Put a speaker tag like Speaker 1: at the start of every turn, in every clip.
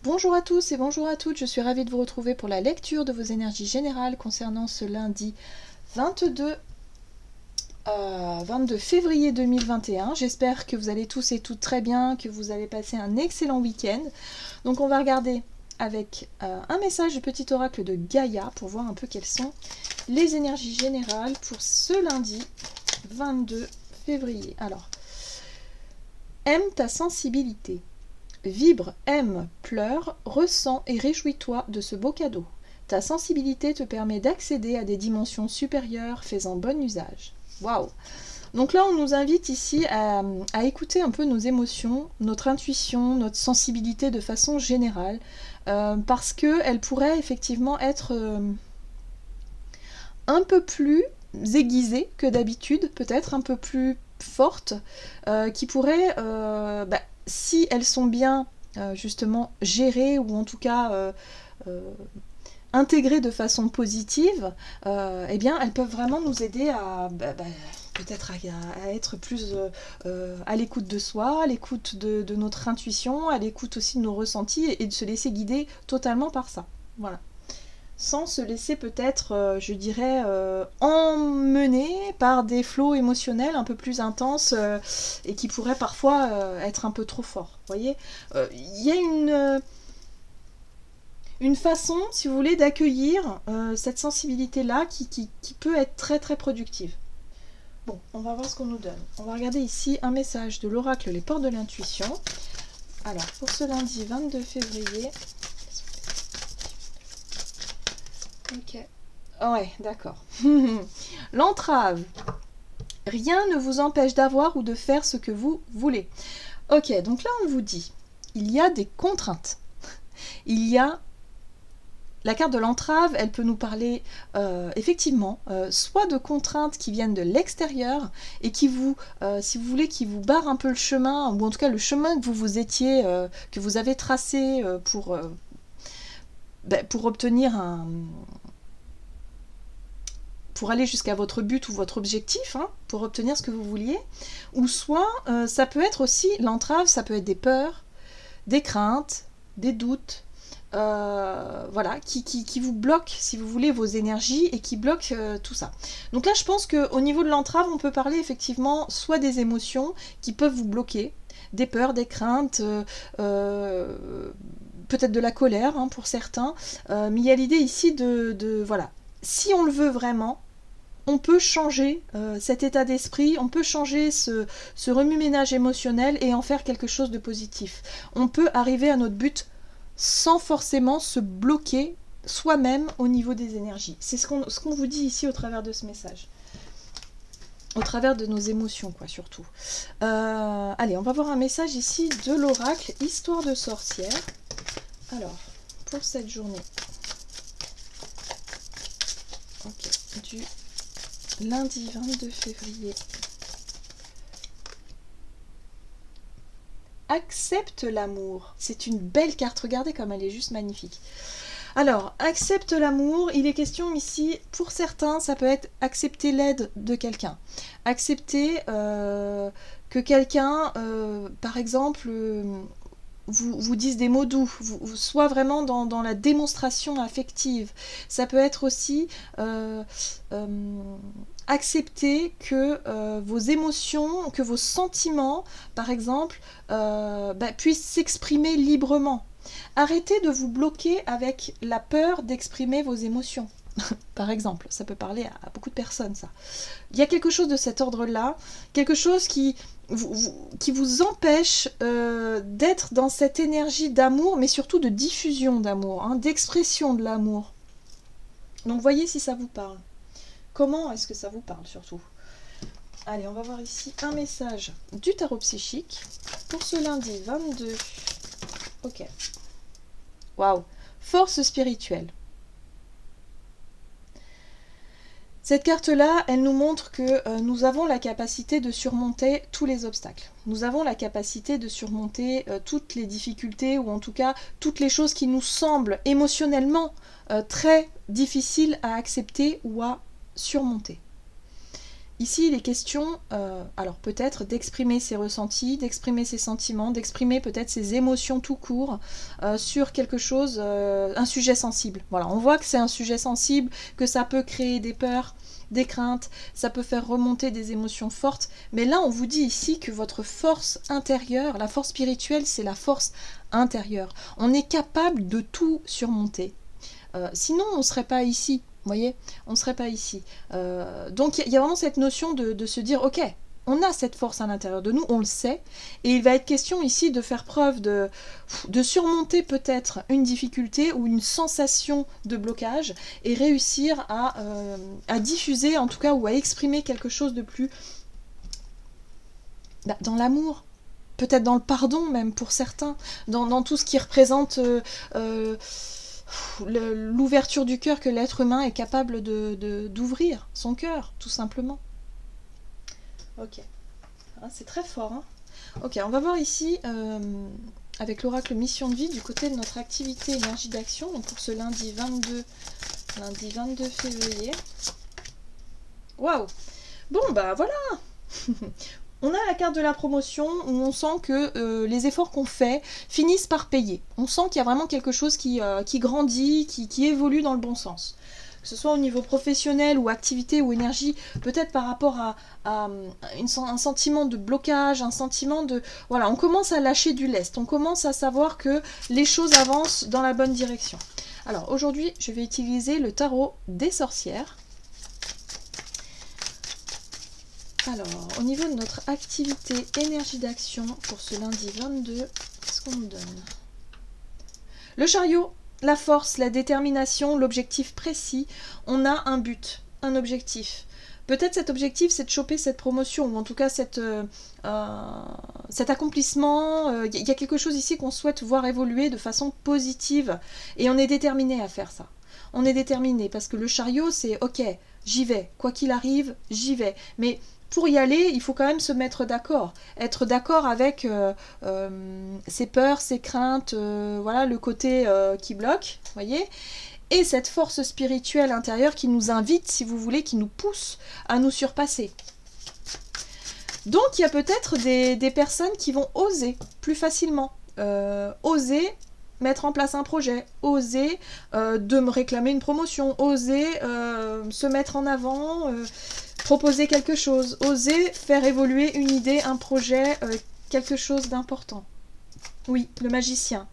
Speaker 1: Bonjour à tous et bonjour à toutes, je suis ravie de vous retrouver pour la lecture de vos énergies générales concernant ce lundi 22, 22 février 2021. J'espère que vous allez tous et toutes très bien, que vous avez passé un excellent week-end. Donc on va regarder avec un message du petit oracle de Gaïa pour voir un peu quelles sont les énergies générales pour ce lundi 22 février. Alors, aime ta sensibilité. Vibre, aime, pleure, ressens et réjouis-toi de ce beau cadeau. Ta sensibilité te permet d'accéder à des dimensions supérieures, fais-en bon usage. Waouh! Donc là, on nous invite ici à écouter un peu nos émotions, notre intuition, notre sensibilité de façon générale, parce qu'elle pourrait effectivement être un peu plus aiguisée que d'habitude, peut-être un peu plus forte, qui pourrait, si elles sont bien justement gérées ou en tout cas intégrées de façon positive, eh bien elles peuvent vraiment nous aider à peut-être à être plus à l'écoute de soi, à l'écoute de notre intuition, à l'écoute aussi de nos ressentis et de se laisser guider totalement par ça. Voilà. Sans se laisser peut-être, je dirais, emmener par des flots émotionnels un peu plus intenses et qui pourraient parfois être un peu trop forts. Vous voyez, il y a une façon, si vous voulez, d'accueillir cette sensibilité-là qui peut être très très productive. Bon, on va voir ce qu'on nous donne. On va regarder ici un message de l'oracle Les Portes de l'Intuition. Alors, pour ce lundi 22 février... Ok. Ouais, d'accord. L'entrave. Rien ne vous empêche d'avoir ou de faire ce que vous voulez. Ok, donc là on vous dit, il y a des contraintes. Il y a... La carte de l'entrave, elle peut nous parler effectivement soit de contraintes qui viennent de l'extérieur et qui vous, si vous voulez, qui vous barrent un peu le chemin, ou en tout cas le chemin que vous étiez, que vous avez tracé pour obtenir pour aller jusqu'à votre but ou votre objectif, pour obtenir ce que vous vouliez, ou soit ça peut être aussi, l'entrave, ça peut être des peurs, des craintes, des doutes, voilà, qui vous bloquent, si vous voulez, vos énergies et qui bloquent tout ça. Donc là, je pense qu'au niveau de l'entrave, on peut parler effectivement soit des émotions qui peuvent vous bloquer, des peurs, des craintes, peut-être de la colère pour certains, mais il y a l'idée ici voilà, si on le veut vraiment, on peut changer cet état d'esprit, on peut changer ce remue-ménage émotionnel et en faire quelque chose de positif. On peut arriver à notre but sans forcément se bloquer soi-même au niveau des énergies. C'est ce qu'on vous dit ici au travers de ce message. Au travers de nos émotions, quoi, surtout. Allez, on va voir un message ici de l'oracle Histoire de sorcière. Alors, pour cette journée. Ok, du lundi 22 février. Accepte l'amour. C'est une belle carte, regardez comme elle est juste magnifique. Alors, accepte l'amour, il est question ici, pour certains, ça peut être accepter l'aide de quelqu'un. Accepter que quelqu'un, par exemple, vous dise des mots doux, soit vraiment dans la démonstration affective. Ça peut être aussi accepter que vos émotions, que vos sentiments, par exemple, puissent s'exprimer librement. Arrêtez de vous bloquer avec la peur d'exprimer vos émotions. Par exemple, ça peut parler à beaucoup de personnes, ça. Il y a quelque chose de cet ordre-là, quelque chose qui vous empêche d'être dans cette énergie d'amour, mais surtout de diffusion d'amour, d'expression de l'amour. Donc voyez si ça vous parle. Comment est-ce que ça vous parle surtout? Allez, on va voir ici un message du tarot psychique pour ce lundi 22. Ok. Waouh. Force spirituelle. Cette carte-là, elle nous montre que nous avons la capacité de surmonter tous les obstacles. Nous avons la capacité de surmonter toutes les difficultés, ou en tout cas toutes les choses qui nous semblent émotionnellement très difficiles à accepter ou à surmonter. Ici, il est question, alors peut-être d'exprimer ses ressentis, d'exprimer ses sentiments, d'exprimer peut-être ses émotions tout court sur quelque chose, un sujet sensible. Voilà, on voit que c'est un sujet sensible, que ça peut créer des peurs, des craintes, ça peut faire remonter des émotions fortes. Mais là, on vous dit ici que votre force intérieure, la force spirituelle, c'est la force intérieure. On est capable de tout surmonter. Sinon, on ne serait pas ici. Vous voyez, on ne serait pas ici. Donc il y a vraiment cette notion de se dire, ok, on a cette force à l'intérieur de nous, on le sait, et il va être question ici de faire preuve de surmonter peut-être une difficulté ou une sensation de blocage et réussir à diffuser en tout cas ou à exprimer quelque chose de plus dans l'amour. Peut-être dans le pardon même pour certains, dans tout ce qui représente l'ouverture du cœur que l'être humain est capable d'ouvrir son cœur, tout simplement. Ok, c'est très fort. Hein. Ok, on va voir ici, avec l'oracle mission de vie, du côté de notre activité énergie d'action, donc pour ce lundi 22 février. Waouh! Bon, bah voilà. On a la carte de la promotion où on sent que les efforts qu'on fait finissent par payer. On sent qu'il y a vraiment quelque chose qui grandit, qui évolue dans le bon sens. Que ce soit au niveau professionnel ou activité ou énergie, peut-être par rapport à un sentiment de blocage, un sentiment de... Voilà, on commence à lâcher du lest, on commence à savoir que les choses avancent dans la bonne direction. Alors aujourd'hui, je vais utiliser le tarot des sorcières. Alors, au niveau de notre activité énergie d'action pour ce lundi 22, qu'est-ce qu'on nous donne? Le chariot, la force, la détermination, l'objectif précis. On a un but, un objectif. Peut-être cet objectif, c'est de choper cette promotion, ou en tout cas cet accomplissement. Il y a quelque chose ici qu'on souhaite voir évoluer de façon positive. Et on est déterminé à faire ça. On est déterminé, parce que le chariot, c'est « ok, j'y vais. Quoi qu'il arrive, j'y vais. » Mais pour y aller, il faut quand même se mettre d'accord. Être d'accord avec ses peurs, ses craintes, voilà, le côté qui bloque, voyez, et cette force spirituelle intérieure qui nous invite, si vous voulez, qui nous pousse à nous surpasser. Donc, il y a peut-être des personnes qui vont oser plus facilement. Oser mettre en place un projet, oser de me réclamer une promotion, oser se mettre en avant, proposer quelque chose, oser faire évoluer une idée, un projet, quelque chose d'important. Oui, le magicien.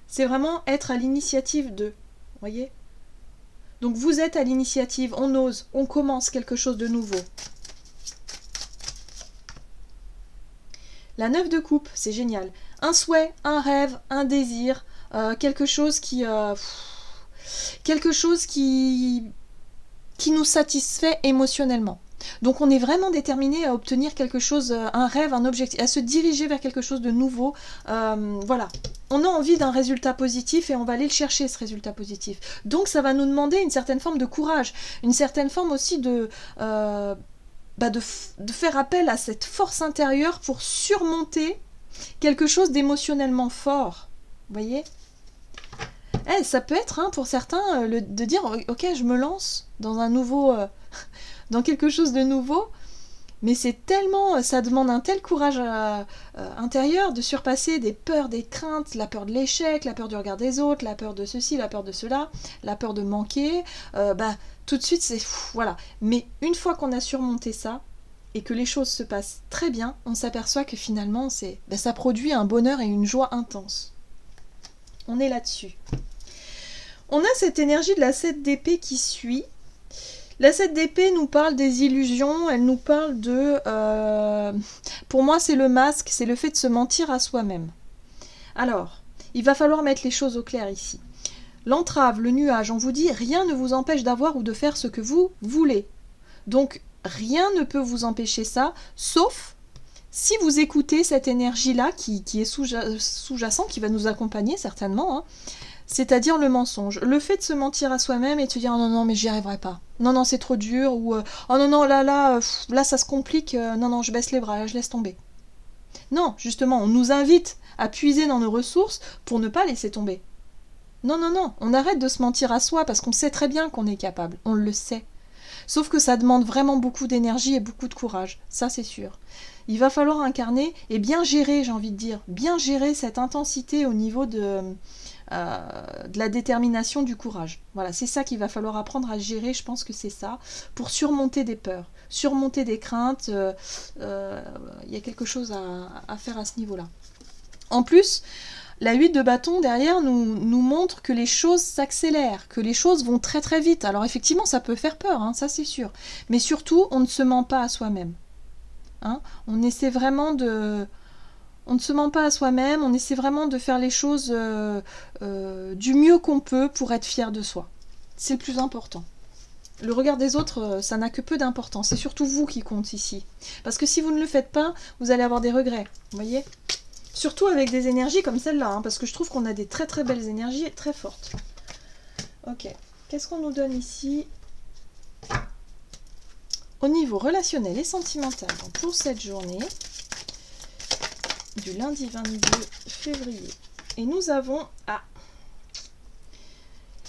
Speaker 1: C'est vraiment être à l'initiative de, voyez ? Donc vous êtes à l'initiative, on ose, on commence quelque chose de nouveau. La 9 de coupe, c'est génial. Un souhait, un rêve, un désir, quelque chose qui nous satisfait émotionnellement. Donc on est vraiment déterminé à obtenir quelque chose, un rêve, un objectif, à se diriger vers quelque chose de nouveau. Voilà, on a envie d'un résultat positif et on va aller le chercher, ce résultat positif. Donc ça va nous demander une certaine forme de courage, une certaine forme aussi de faire appel à cette force intérieure pour surmonter quelque chose d'émotionnellement fort. Vous voyez ? Ça peut être, hein, pour certains, de dire « Ok, je me lance dans un nouveau... dans quelque chose de nouveau », mais c'est tellement... ça demande un tel courage intérieur de surpasser des peurs, des craintes, la peur de l'échec, la peur du regard des autres, la peur de ceci, la peur de cela, la peur de manquer. Tout de suite, c'est... voilà. Mais une fois qu'on a surmonté ça, et que les choses se passent très bien, on s'aperçoit que finalement, ça produit un bonheur et une joie intense. On est là-dessus. On a cette énergie de la 7 d'épée qui suit. La 7 d'épée nous parle des illusions, elle nous parle de... pour moi, c'est le masque, c'est le fait de se mentir à soi-même. Alors, il va falloir mettre les choses au clair ici. L'entrave, le nuage, on vous dit, rien ne vous empêche d'avoir ou de faire ce que vous voulez. Donc, rien ne peut vous empêcher ça, sauf si vous écoutez cette énergie-là qui est sous-jacente, qui va nous accompagner certainement, hein, c'est-à-dire le mensonge. Le fait de se mentir à soi-même et de se dire « Non, non, mais j'y arriverai pas. Non, non, c'est trop dur. » Ou « Oh non, non, là, ça se complique. Non, non, je baisse les bras, là, je laisse tomber. » Non, justement, on nous invite à puiser dans nos ressources pour ne pas laisser tomber. Non, non, non, on arrête de se mentir à soi parce qu'on sait très bien qu'on est capable. On le sait. Sauf que ça demande vraiment beaucoup d'énergie et beaucoup de courage, ça c'est sûr. Il va falloir incarner et bien gérer, j'ai envie de dire, bien gérer cette intensité au niveau de la détermination, du courage. Voilà, c'est ça qu'il va falloir apprendre à gérer, je pense que c'est ça, pour surmonter des peurs, surmonter des craintes, il y a quelque chose à faire à ce niveau-là. En plus, la 8 de bâton derrière nous montre que les choses s'accélèrent, que les choses vont très très vite. Alors effectivement, ça peut faire peur, hein, ça c'est sûr. Mais surtout, on ne se ment pas à soi-même. Hein, on essaie vraiment de... On ne se ment pas à soi-même, on essaie vraiment de faire les choses du mieux qu'on peut pour être fier de soi. C'est le plus important. Le regard des autres, ça n'a que peu d'importance. C'est surtout vous qui compte ici. Parce que si vous ne le faites pas, vous allez avoir des regrets. Vous voyez ? Surtout avec des énergies comme celle-là, hein, parce que je trouve qu'on a des très très belles énergies, très fortes. Ok, qu'est-ce qu'on nous donne ici ? Au niveau relationnel et sentimental, donc pour cette journée, du lundi 22 février. Et nous avons... Ah,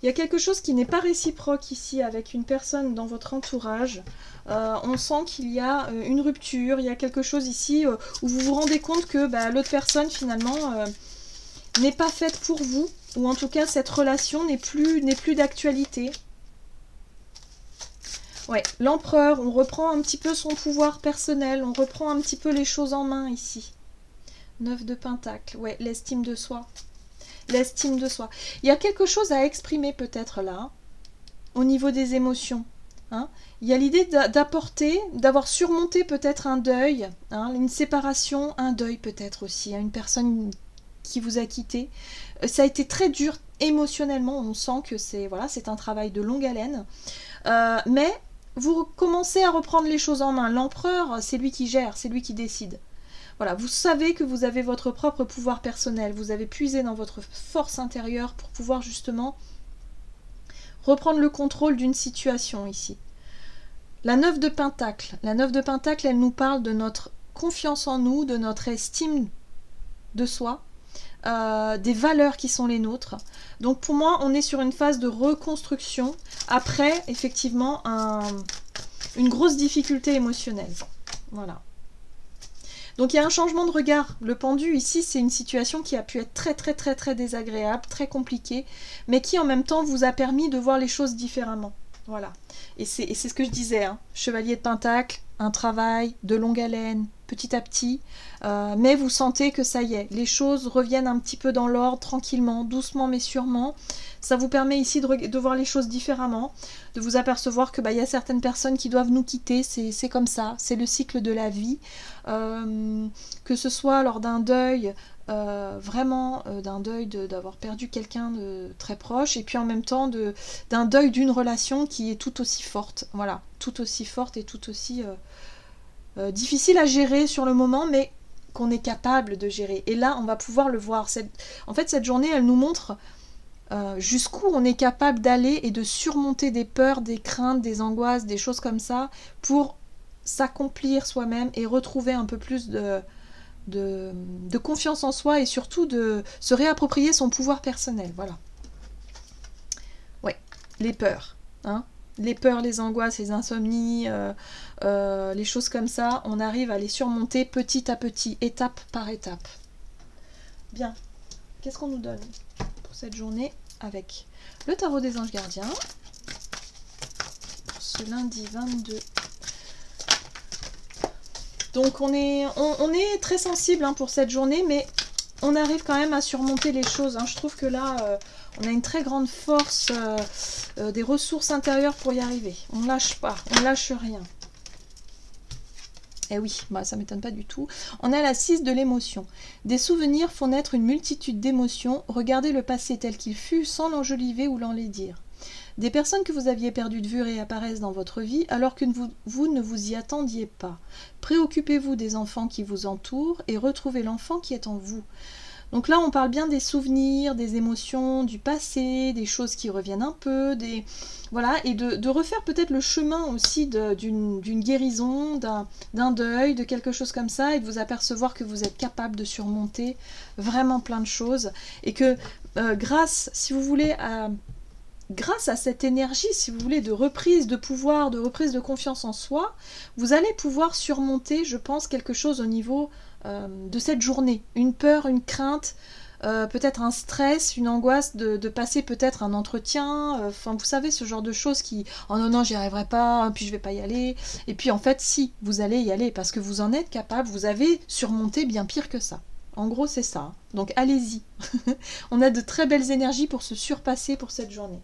Speaker 1: il y a quelque chose qui n'est pas réciproque ici avec une personne dans votre entourage. On sent qu'il y a une rupture, il y a quelque chose ici où vous vous rendez compte que l'autre personne finalement n'est pas faite pour vous, ou en tout cas cette relation n'est plus d'actualité. Ouais, l'empereur, on reprend un petit peu son pouvoir personnel, on reprend un petit peu les choses en main ici. 9 de Pentacle, ouais, l'estime de soi. L'estime de soi. Il y a quelque chose à exprimer peut-être là, au niveau des émotions. Hein. Il y a l'idée d'apporter, d'avoir surmonté peut-être un deuil, hein, une séparation, un deuil peut-être aussi, hein, une personne qui vous a quitté. Ça a été très dur émotionnellement, on sent que c'est un travail de longue haleine. Mais vous commencez à reprendre les choses en main. L'empereur, c'est lui qui gère, c'est lui qui décide. Voilà, vous savez que vous avez votre propre pouvoir personnel, vous avez puisé dans votre force intérieure pour pouvoir justement reprendre le contrôle d'une situation ici. La 9 de Pentacle, elle nous parle de notre confiance en nous, de notre estime de soi, des valeurs qui sont les nôtres. Donc pour moi, on est sur une phase de reconstruction après effectivement une grosse difficulté émotionnelle. Voilà. Donc il y a un changement de regard. Le pendu ici, c'est une situation qui a pu être très très très très désagréable, très compliquée, mais qui en même temps vous a permis de voir les choses différemment. Voilà. Et c'est ce que je disais, hein. Chevalier de Pentacle, un travail de longue haleine, petit à petit, mais vous sentez que ça y est, les choses reviennent un petit peu dans l'ordre, tranquillement, doucement mais sûrement. Ça vous permet ici de voir les choses différemment, de vous apercevoir que y a certaines personnes qui doivent nous quitter, c'est comme ça, c'est le cycle de la vie, que ce soit lors d'un deuil, d'un deuil d'avoir perdu quelqu'un de très proche, et puis en même temps d'un deuil d'une relation qui est tout aussi forte, voilà, tout aussi forte et tout aussi difficile à gérer sur le moment, mais qu'on est capable de gérer. Et là, on va pouvoir le voir. En fait, cette journée, elle nous montre jusqu'où on est capable d'aller et de surmonter des peurs, des craintes, des angoisses, des choses comme ça, pour s'accomplir soi-même et retrouver un peu plus de confiance en soi et surtout de se réapproprier son pouvoir personnel. Voilà. Ouais, les peurs. Hein, les peurs, les angoisses, les insomnies, les choses comme ça, on arrive à les surmonter petit à petit, étape par étape. Bien. Qu'est-ce qu'on nous donne pour cette journée avec le tarot des anges gardiens pour ce lundi 22. Donc on est très sensible pour cette journée, mais on arrive quand même à surmonter les choses. Hein. Je trouve que là, on a une très grande force, des ressources intérieures pour y arriver. On ne lâche pas, on ne lâche rien. Eh oui, ça m'étonne pas du tout. On a la 6 de l'émotion. Des souvenirs font naître une multitude d'émotions. Regardez le passé tel qu'il fut sans l'enjoliver ou l'enlaidir. Des personnes que vous aviez perdues de vue réapparaissent dans votre vie alors que vous ne vous y attendiez pas. Préoccupez-vous des enfants qui vous entourent et retrouvez l'enfant qui est en vous. Donc là, on parle bien des souvenirs, des émotions, du passé, des choses qui reviennent un peu, voilà, et de refaire peut-être le chemin aussi d'une guérison, d'un deuil, de quelque chose comme ça, et de vous apercevoir que vous êtes capable de surmonter vraiment plein de choses, et que grâce, si vous voulez, à grâce à cette énergie, si vous voulez, de reprise de pouvoir, de reprise de confiance en soi, vous allez pouvoir surmonter, je pense, quelque chose au niveau de cette journée. Une peur, une crainte, peut-être un stress, une angoisse de passer peut-être un entretien, enfin vous savez ce genre de choses qui oh non non j'y arriverai pas, puis je vais pas y aller, et puis en fait si vous allez y aller parce que vous en êtes capable, vous avez surmonté bien pire que ça. En gros c'est ça, donc allez-y. On a de très belles énergies pour se surpasser pour cette journée.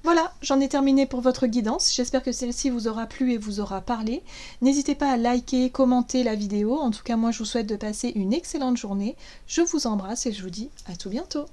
Speaker 1: Voilà, j'en ai terminé pour votre guidance. J'espère que celle-ci vous aura plu et vous aura parlé. N'hésitez pas à liker, commenter la vidéo. En tout cas, moi, je vous souhaite de passer une excellente journée. Je vous embrasse et je vous dis à tout bientôt.